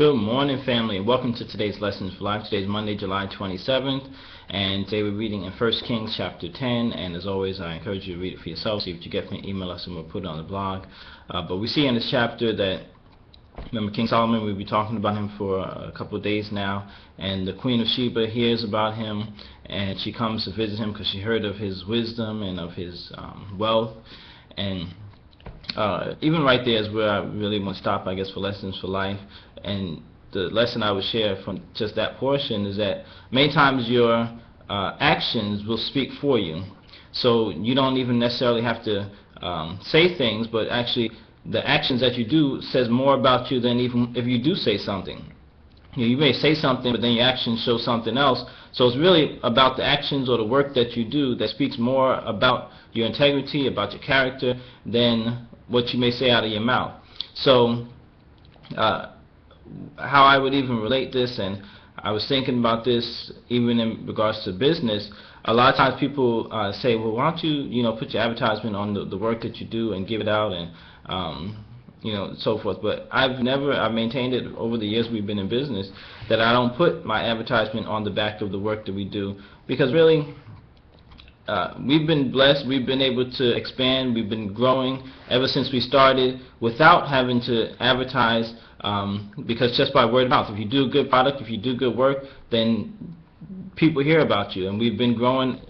Good morning, family, and welcome to today's Lessons for Life. Today is Monday, July 27th, and today we're reading in 1 Kings chapter 10, and as always, I encourage you to read it for yourself. See what you get from it, email us, and we'll put it on the blog. But we see in this chapter that, remember King Solomon, we'll be talking about him for a couple of days now, and the Queen of Sheba hears about him, and she comes to visit him because she heard of his wisdom and of his wealth, and even right there is where I really want to stop, I guess, for Lessons for Life. And the lesson I would share from just that portion is that many times your actions will speak for you. So you don't even necessarily have to say things, but actually the actions that you do says more about you than even if you do say something. You may say something, but then your actions show something else. So it's really about the actions or the work that you do that speaks more about your integrity, about your character, than what you may say out of your mouth. So how I would even relate this, and I was thinking about this even in regards to business. A lot of times people say, well, why don't you put your advertisement on the work that you do and give it out, and so forth. But I've maintained it over the years we've been in business, that I don't put my advertisement on the back of the work that we do, because really we've been blessed, we've been able to expand, we've been growing ever since we started without having to advertise, because just by word of mouth, if you do a good product, if you do good work, then people hear about you, and we've been growing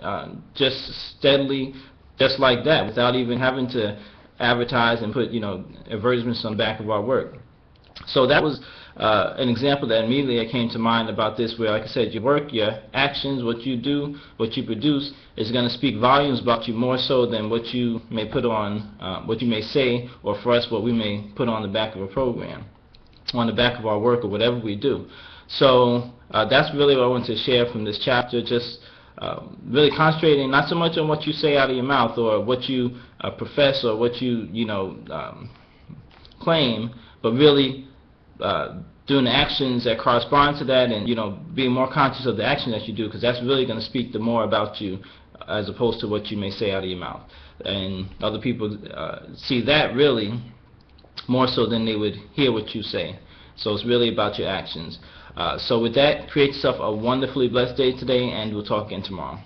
just steadily, just like that, without even having to advertise and put advertisements on the back of our work. So that was an example that immediately came to mind about this, where, like I said, your work, your actions, what you do, what you produce is going to speak volumes about you, more so than what you may put on, what you may say, or for us, what we may put on the back of a program, on the back of our work, or whatever we do. So that's really what I want to share from this chapter, just really concentrating not so much on what you say out of your mouth, or what you profess, or what you claim, but really doing the actions that correspond to that, and being more conscious of the action that you do, because that's really going to speak the more about you, as opposed to what you may say out of your mouth. And other people see that really more so than they would hear what you say. So it's really about your actions. So with that, create yourself a wonderfully blessed day today, and we'll talk again tomorrow.